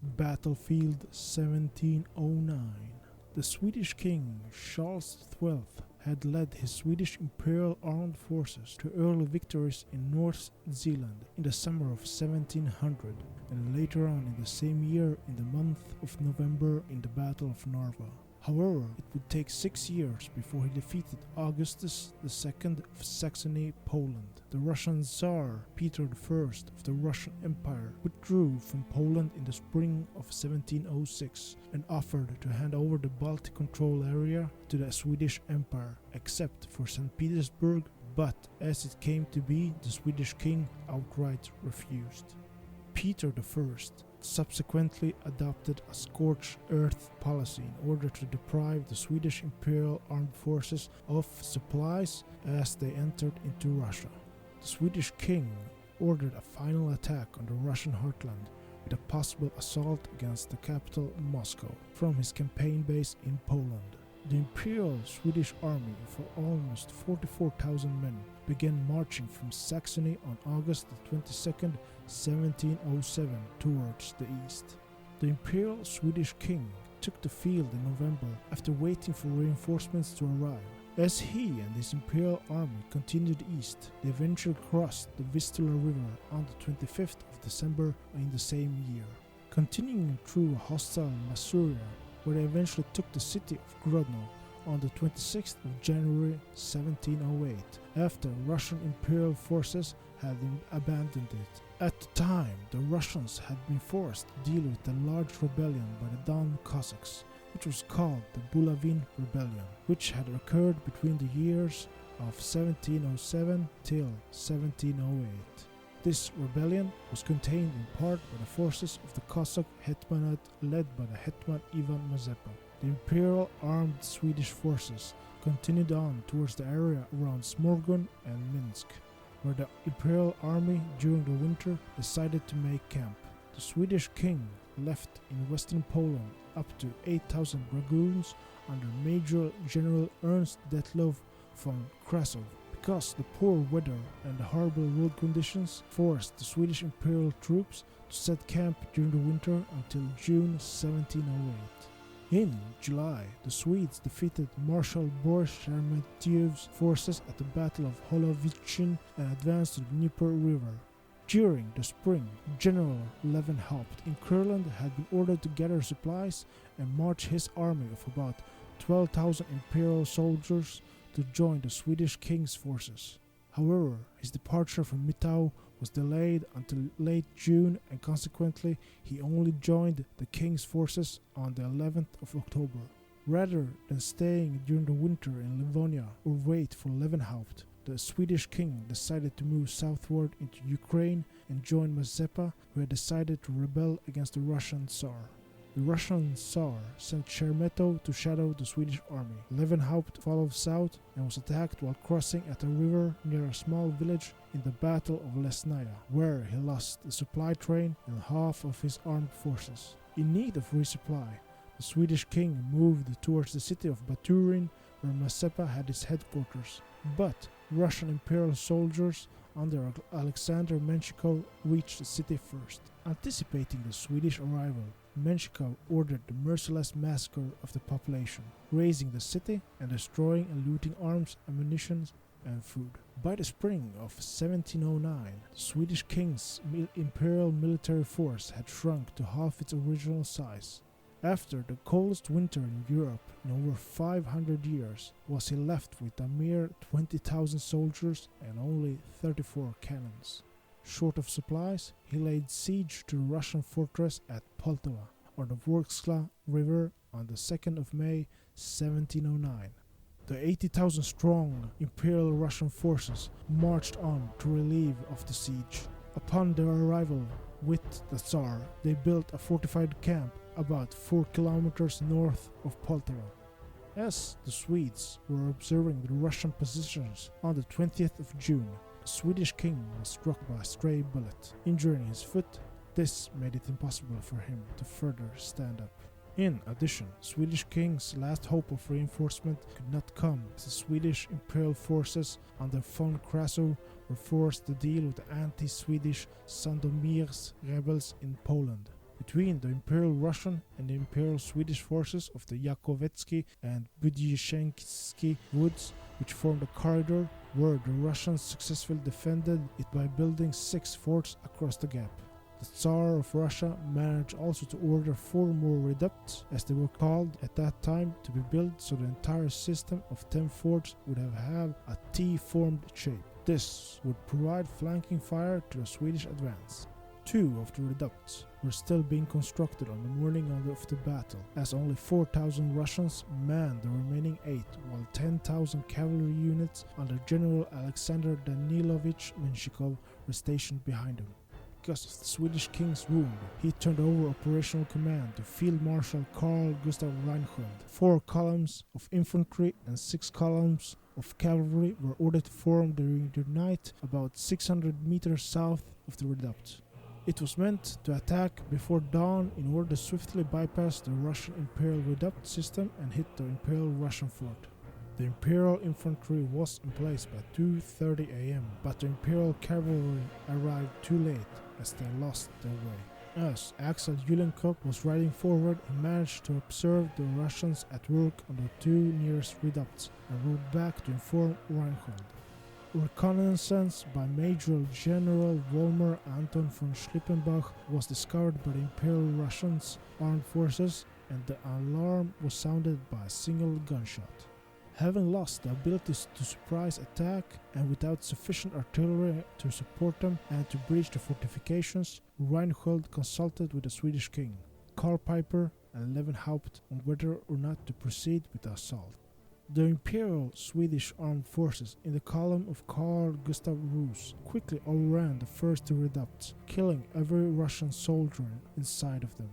Battlefield 1709. The Swedish king Charles XII had led his Swedish Imperial Armed Forces to early victories in North Zealand in the summer of 1700 and later on in the same year in the month of November in the Battle of Narva. However, it would take 6 years before he defeated Augustus II of Saxony, Poland. The Russian Tsar Peter I of the Russian Empire withdrew from Poland in the spring of 1706 and offered to hand over the Baltic control area to the Swedish Empire, except for St. Petersburg, but as it came to be, the Swedish king outright refused. Peter I subsequently adopted a scorched earth policy in order to deprive the Swedish Imperial Armed Forces of supplies as they entered into Russia. The Swedish king ordered a final attack on the Russian heartland with a possible assault against the capital Moscow from his campaign base in Poland. The Imperial Swedish Army, for almost 44,000 men, began marching from Saxony on August 22, 1707 towards the east. The Imperial Swedish king took the field in November after waiting for reinforcements to arrive. As he and his Imperial Army continued east, they eventually crossed the Vistula River on the 25th of December in the same year, continuing through hostile Masuria, where they eventually took the city of Grodno on the 26th of January 1708, after Russian imperial forces had abandoned it. At the time, the Russians had been forced to deal with a large rebellion by the Don Cossacks, which was called the Bulavin Rebellion, which had occurred between the years of 1707 till 1708. This rebellion was contained in part by the forces of the Cossack Hetmanate led by the Hetman Ivan Mazepa. The Imperial Armed Swedish forces continued on towards the area around Smorgon and Minsk, where the Imperial Army during the winter decided to make camp. The Swedish king left in western Poland up to 8,000 dragoons under Major General Ernst Detlev von Krasov. Because the poor weather and the horrible road conditions forced the Swedish imperial troops to set camp during the winter until June 1708. In July, the Swedes defeated Marshal Boris Sheremetyev's forces at the Battle of Holovichin and advanced to the Dnieper River. During the spring, General Levenhaupt in Kurland had been ordered to gather supplies and march his army of about 12,000 imperial soldiers to join the Swedish king's forces. However, his departure from Mitau was delayed until late June, and consequently he only joined the king's forces on the 11th of October. Rather than staying during the winter in Livonia or wait for Levenhaupt, the Swedish king decided to move southward into Ukraine and join Mazepa, who had decided to rebel against the Russian Tsar. The Russian Tsar sent Sheremeto to shadow the Swedish army. Levenhaupt followed south and was attacked while crossing at a river near a small village in the Battle of Lesnaya, where he lost the supply train and half of his armed forces. In need of resupply, the Swedish king moved towards the city of Baturin, where Mazepa had his headquarters. But Russian imperial soldiers under Alexander Menshikov reached the city first. Anticipating the Swedish arrival, Menshikov ordered the merciless massacre of the population, razing the city and destroying and looting arms, ammunition, and food. By the spring of 1709, the Swedish king's imperial military force had shrunk to half its original size. After the coldest winter in Europe in over 500 years, was he left with a mere 20,000 soldiers and only 34 cannons. Short of supplies, he laid siege to the Russian fortress at Poltava on the Vorskla River on the 2nd of May 1709. The 80,000 strong Imperial Russian forces marched on to relieve of the siege. Upon their arrival with the Tsar, they built a fortified camp about 4 kilometers north of Poltava. As the Swedes were observing the Russian positions on the 20th of June, the Swedish king was struck by a stray bullet, injuring his foot. This made it impossible for him to further stand up. In addition, Swedish king's last hope of reinforcement could not come as the Swedish imperial forces under von Krasov were forced to deal with the anti-Swedish Sandomier's rebels in Poland. The between the Imperial Russian and the Imperial Swedish forces of the Yakovetsky and Budyashensky woods, which formed a corridor where the Russians successfully defended it by building 6 forts across the gap. The Tsar of Russia managed also to order 4 more redoubts, as they were called at that time, to be built, so the entire system of 10 forts would have a T-formed shape. This would provide flanking fire to the Swedish advance. 2 of the redoubts were still being constructed on the morning of the battle, as only 4,000 Russians manned the remaining 8, while 10,000 cavalry units under General Alexander Danilovich Menshikov were stationed behind them. Because of the Swedish king's wound, he turned over operational command to Field Marshal Carl Gustav Reinhold. 4 columns of infantry and 6 columns of cavalry were ordered to form during the night about 600 meters south of the redoubt. It was meant to attack before dawn in order to swiftly bypass the Russian Imperial redoubt system and hit the Imperial Russian fort. The Imperial infantry was in place by 2:30 am, but the Imperial cavalry arrived too late as they lost their way. As Axel Yulenkop was riding forward, he managed to observe the Russians at work on the 2 nearest redoubts and rode back to inform Reinhold. Reconnaissance by Major General Volmer Anton von Schlippenbach was discovered by the Imperial Russians armed forces, and the alarm was sounded by a single gunshot. Having lost the ability to surprise attack and without sufficient artillery to support them and to breach the fortifications, Reinhold consulted with the Swedish king, Karl Piper and Levenhaupt on whether or not to proceed with the assault. The Imperial Swedish armed forces in the column of Carl Gustav Rus quickly overran the first 2 redoubts, killing every Russian soldier inside of them.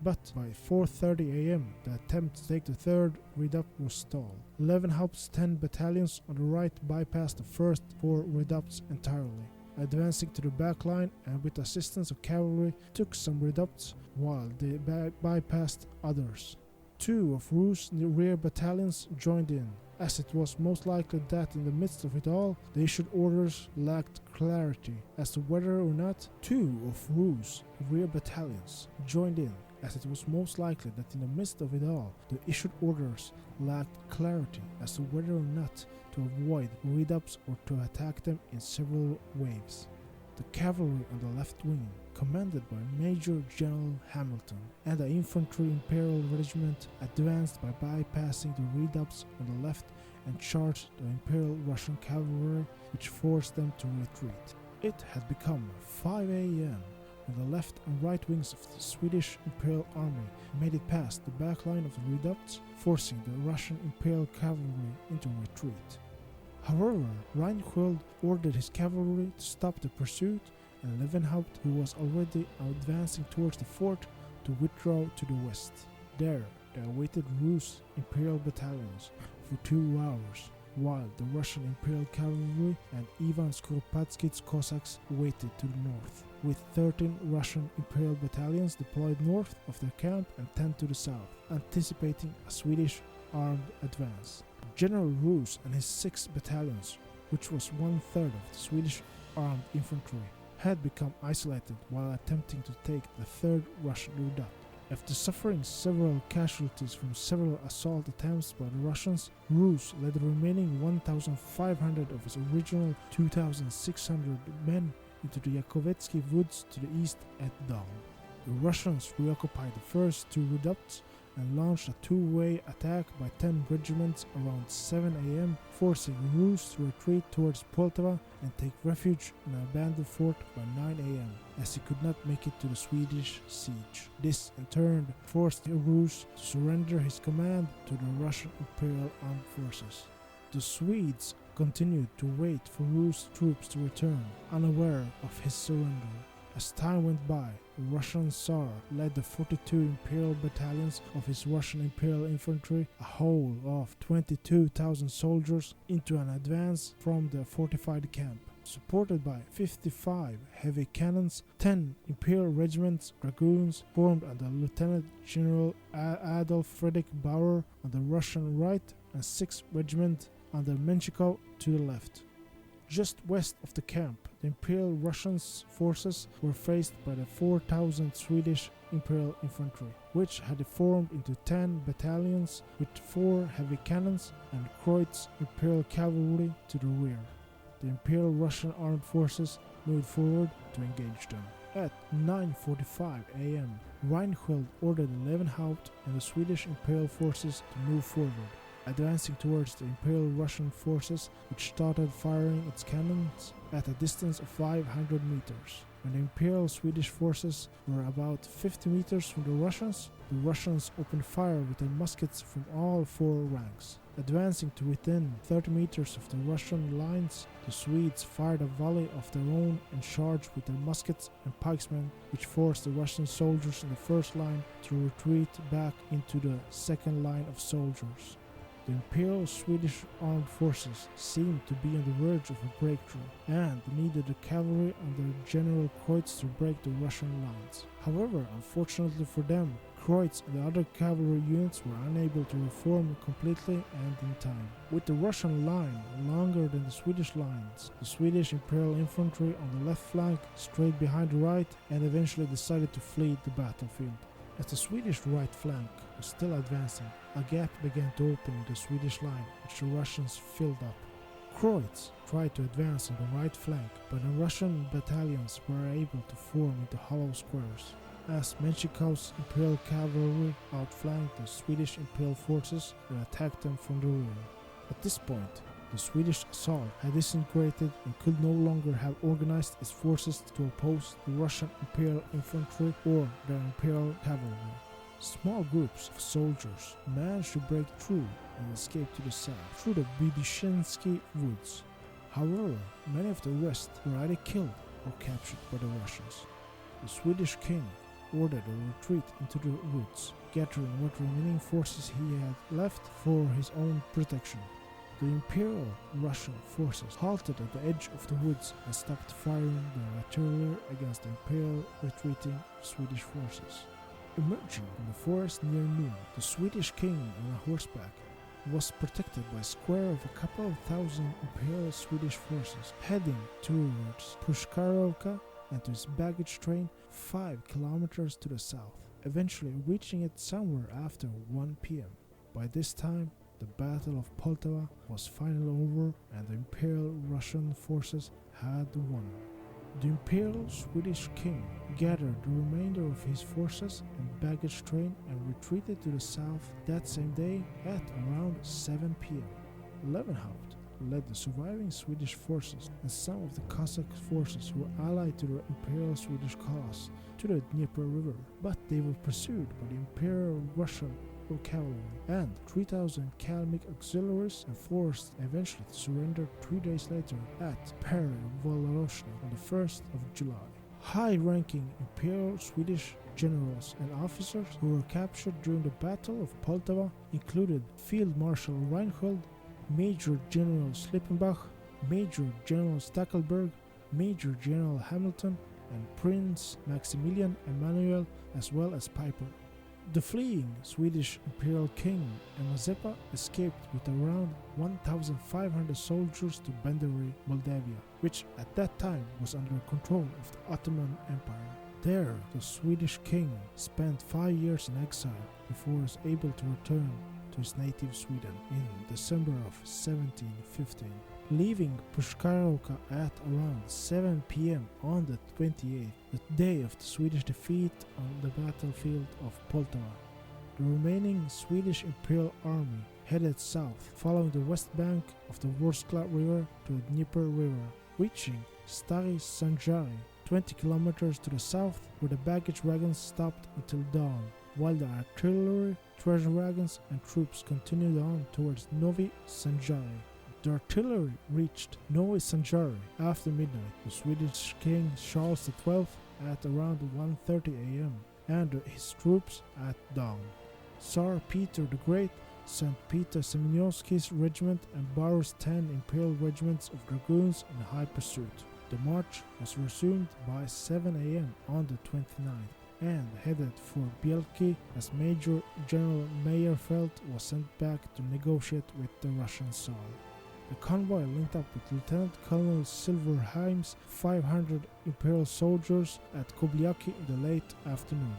But by 4:30 am, the attempt to take the 3rd redoubt was stalled. Levenhaupt's 10 battalions on the right bypassed the first 4 redoubts entirely, advancing to the back line and with assistance of cavalry took some redoubts while they bypassed others. 2 of Rus' rear battalions joined in, as it was most likely that in the midst of it all, the issued orders lacked clarity as to whether or not 2 of Rus' rear battalions joined in, as it was most likely that in the midst of it all, the issued orders lacked clarity as to whether or not to avoid redoubts or to attack them in several waves. The cavalry on the left wing, commanded by Major General Hamilton, and the infantry Imperial Regiment advanced by bypassing the redoubts on the left and charged the Imperial Russian cavalry, which forced them to retreat. It had become 5 am when the left and right wings of the Swedish Imperial Army made it past the back line of the redoubts, forcing the Russian Imperial cavalry into retreat. However, Reinhold ordered his cavalry to stop the pursuit, and Levenhaupt, who was already advancing towards the fort, to withdraw to the west. There, they awaited Rus' Imperial battalions for 2 hours, while the Russian Imperial cavalry and Ivan Skoropadsky's Cossacks waited to the north, with 13 Russian Imperial battalions deployed north of their camp and 10 to the south, anticipating a Swedish armed advance. General Rus and his 6 battalions, which was 1/3 of the Swedish armed infantry, had become isolated while attempting to take the 3rd Russian redoubt. After suffering several casualties from several assault attempts by the Russians, Rus led the remaining 1,500 of his original 2,600 men into the Yakovetsky woods to the east at dawn. The Russians reoccupied the first 2 redoubts and launched a 2-way attack by 10 regiments around 7 am, forcing Rus to retreat towards Poltava and take refuge in an abandoned fort by 9 am, as he could not make it to the Swedish siege. This, in turn, forced Rus to surrender his command to the Russian Imperial Armed Forces. The Swedes continued to wait for Rus' troops to return, unaware of his surrender. As time went by, the Russian Tsar led the 42 Imperial battalions of his Russian Imperial Infantry, a whole of 22,000 soldiers, into an advance from the fortified camp. Supported by 55 heavy cannons, 10 Imperial regiments dragoons formed under Lieutenant General Adolf Friedrich Bauer on the Russian right and 6 regiments under Menshikov to the left. Just west of the camp, the Imperial Russian forces were faced by the 4,000 Swedish Imperial Infantry, which had formed into 10 battalions with 4 heavy cannons and Kreutz Imperial Cavalry to the rear. The Imperial Russian armed forces moved forward to engage them. At 9:45 am, Reinhold ordered the Levenhaupt and the Swedish Imperial forces to move forward, advancing towards the Imperial Russian forces, which started firing its cannons at a distance of 500 meters. When the Imperial Swedish forces were about 50 meters from the Russians opened fire with their muskets from all 4 ranks. Advancing to within 30 meters of the Russian lines, the Swedes fired a volley of their own and charged with their muskets and pikesmen, which forced the Russian soldiers in the first line to retreat back into the second line of soldiers. The Imperial Swedish armed forces seemed to be on the verge of a breakthrough, and needed the cavalry under General Kreutz to break the Russian lines. However, unfortunately for them, Kreutz and the other cavalry units were unable to reform completely and in time. With the Russian line longer than the Swedish lines, the Swedish Imperial Infantry on the left flank strayed behind the right and eventually decided to flee the battlefield. As the Swedish right flank was still advancing, a gap began to open in the Swedish line, which the Russians filled up. Kreutz tried to advance on the right flank, but the Russian battalions were able to form into hollow squares. As Menshikov's Imperial Cavalry outflanked the Swedish Imperial forces and attacked them from the rear. At this point, the Swedish assault had disintegrated and could no longer have organized its forces to oppose the Russian Imperial Infantry or their Imperial Cavalry. Small groups of soldiers managed to break through and escape to the south through the Bydyshinsky woods. However, many of the rest were either killed or captured by the Russians. The Swedish king ordered a retreat into the woods, gathering what remaining forces he had left for his own protection. The Imperial Russian forces halted at the edge of the woods and stopped firing their artillery against the Imperial retreating Swedish forces. Emerging from the forest near noon, the Swedish king on a horseback was protected by a square of a couple of thousand Imperial Swedish forces heading towards Pushkarovka and to his baggage train 5 kilometers to the south, eventually reaching it somewhere after 1 p.m. By this time, the Battle of Poltava was finally over and the Imperial Russian forces had won. The Imperial Swedish king gathered the remainder of his forces and baggage train and retreated to the south that same day at around 7 p.m. Levenhaupt led the surviving Swedish forces and some of the Cossack forces who were allied to the Imperial Swedish cause to the Dnieper River, but they were pursued by the Imperial Russian cavalry and 3,000 Kalmyk auxiliaries and forced eventually to surrender 3 days later at Perevoloroshny on the 1st of July. High-ranking Imperial Swedish generals and officers who were captured during the Battle of Poltava included Field Marshal Reinhold, Major General Slippenbach, Major General Stackelberg, Major General Hamilton, and Prince Maximilian Emanuel, as well as Piper. The fleeing Swedish Imperial King and Mazepa escaped with around 1,500 soldiers to Bendery, Moldavia, which at that time was under control of the Ottoman Empire. There, the Swedish king spent 5 years in exile before he was able to return to his native Sweden in December of 1715, leaving Pushkarovka at around 7 p.m. on the 28th, the day of the Swedish defeat on the battlefield of Poltava. The remaining Swedish Imperial Army headed south, following the west bank of the Vorskla River to the Dnieper River, reaching Stary Sanjari, 20 kilometers to the south, where the baggage wagons stopped until dawn, while the artillery, treasure wagons, and troops continued on towards Novi Sanjari. The artillery reached Novi Sanjari after midnight, the Swedish King Charles XII at around 1:30 a.m. and his troops at dawn. Tsar Peter the Great sent Peter Semyonovsky's regiment and Boris 10 Imperial regiments of dragoons in high pursuit. The march was resumed by 7 a.m. on the 29th and headed for Bielki as Major General Meyerfeld was sent back to negotiate with the Russian Tsar. The convoy linked up with Lieutenant Colonel Silverheim's 500 Imperial soldiers at Kobliaki in the late afternoon.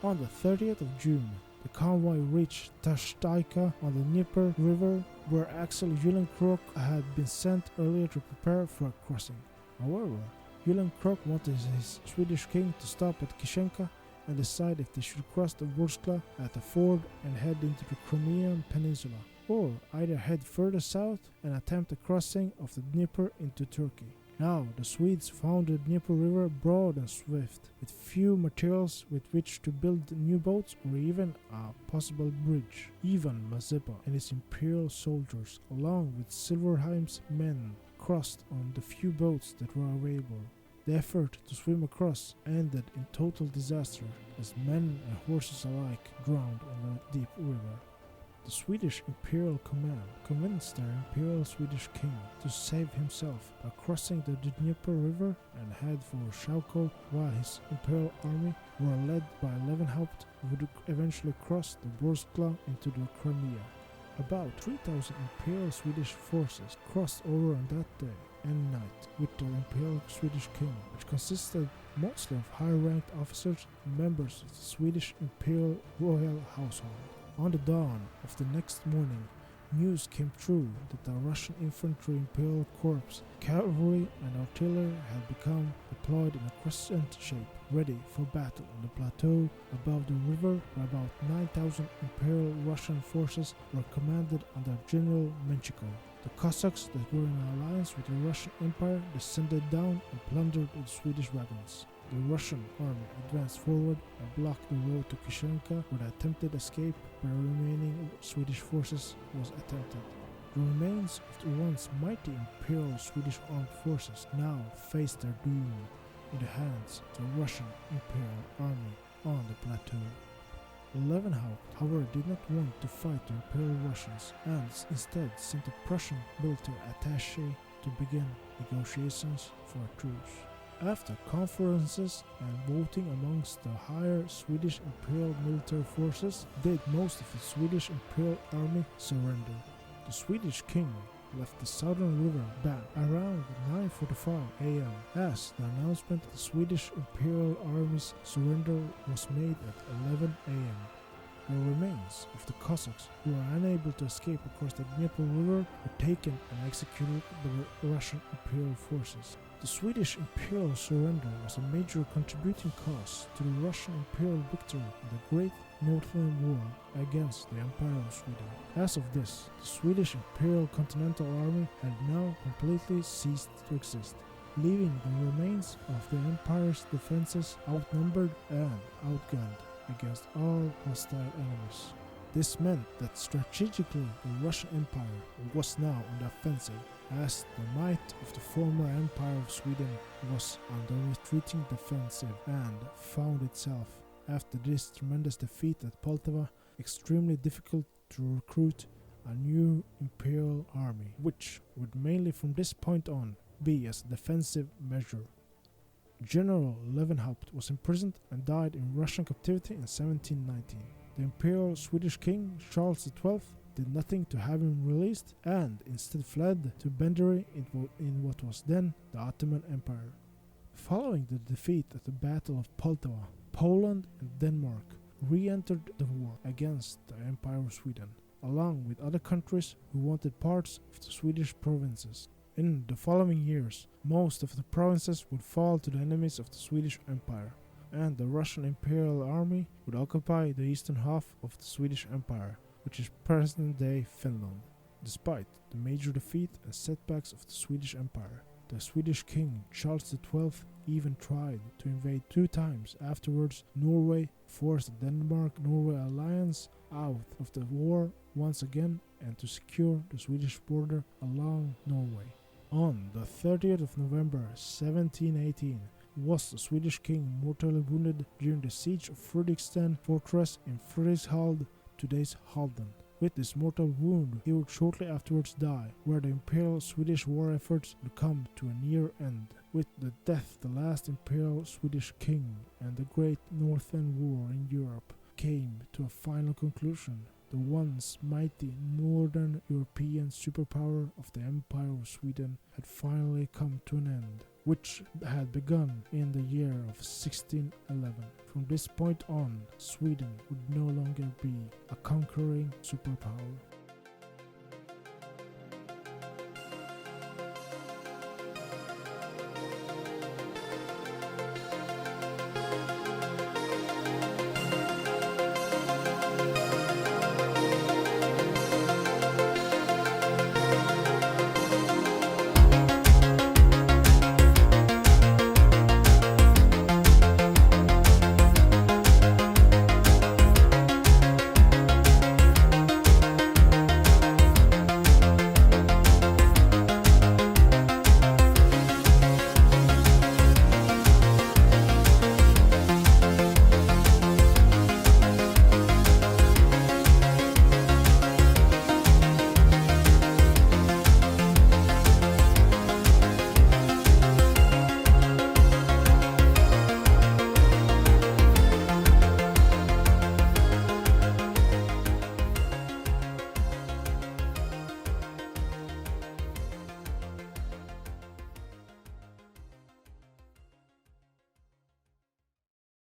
On the 30th of June, the convoy reached Tashtaika on the Dnieper River, where Axel Eulenkrok had been sent earlier to prepare for a crossing. However, Eulenkrok wanted his Swedish king to stop at Kishenka and decide if they should cross the Vorskla at a ford and head into the Crimean Peninsula, or either head further south and attempt a crossing of the Dnieper into Turkey. Now, the Swedes found the Dnieper River broad and swift, with few materials with which to build new boats or even a possible bridge. Ivan Mazepa and his imperial soldiers, along with Silverheim's men, crossed on the few boats that were available. The effort to swim across ended in total disaster, as men and horses alike drowned in the deep river. The Swedish Imperial Command convinced their Imperial Swedish King to save himself by crossing the Dnieper River and head for Shauko, while his Imperial army were led by Levenhaupt, who would eventually cross the Vorskla into the Crimea. About 3,000 Imperial Swedish forces crossed over on that day and night with the Imperial Swedish King, which consisted mostly of high-ranked officers and members of the Swedish Imperial Royal Household. On the dawn of the next morning, news came through that the Russian Infantry Imperial Corps, cavalry and artillery had become deployed in a crescent shape, ready for battle on the plateau above the river, where about 9,000 Imperial Russian forces were commanded under General Menchikov. The Cossacks that were in alliance with the Russian Empire descended down and plundered the Swedish wagons. The Russian army advanced forward and blocked the road to Kishenka, where the attempted escape by the remaining Swedish forces was attempted. The remains of the once mighty Imperial Swedish armed forces now faced their doom in the hands of the Russian Imperial army on the plateau. Levenhaupt, however, did not want to fight the Imperial Russians and instead sent a Prussian military attaché to begin negotiations for a truce. After conferences and voting amongst the higher Swedish Imperial military forces, did most of the Swedish Imperial army surrender. The Swedish king left the southern river bank around 9:45 a.m. as the announcement of the Swedish Imperial Army's surrender was made at 11 a.m. The remains of the Cossacks who were unable to escape across the Dnieper River were taken and executed by the Russian Imperial forces. The Swedish Imperial surrender was a major contributing cause to the Russian Imperial victory in the Great Northern War against the Empire of Sweden. As of this, the Swedish Imperial Continental Army had now completely ceased to exist, leaving the remains of the Empire's defenses outnumbered and outgunned against all hostile enemies. This meant that strategically the Russian Empire was now on the offensive, as the might of the former Empire of Sweden was on the retreating defensive and found itself, after this tremendous defeat at Poltava, extremely difficult to recruit a new imperial army, which would mainly from this point on be as a defensive measure. General Levenhaupt was imprisoned and died in Russian captivity in 1719. The Imperial Swedish King Charles XII did nothing to have him released and instead fled to Bendery in what was then the Ottoman Empire. Following the defeat at the Battle of Poltava, Poland and Denmark re-entered the war against the Empire of Sweden, along with other countries who wanted parts of the Swedish provinces. In the following years, most of the provinces would fall to the enemies of the Swedish Empire, and the Russian Imperial Army would occupy the eastern half of the Swedish Empire, which is present-day Finland. Despite the major defeat and setbacks of the Swedish Empire, the Swedish King Charles XII even tried to invade 2 times afterwards Norway, forced the Denmark-Norway alliance out of the war once again, and to secure the Swedish border along Norway. On the 30th of November 1718 was the Swedish king mortally wounded during the siege of Fredriksten fortress in Fredrikshald, today's Halden. With this mortal wound, he would shortly afterwards die, where the imperial Swedish war efforts would come to a near end. With the death of the last imperial Swedish king and the Great Northern War in Europe came to a final conclusion, The once mighty northern European superpower of the Empire of Sweden had finally come to an end, which had begun in the year of 1611. From this point on, Sweden would no longer be a conquering superpower.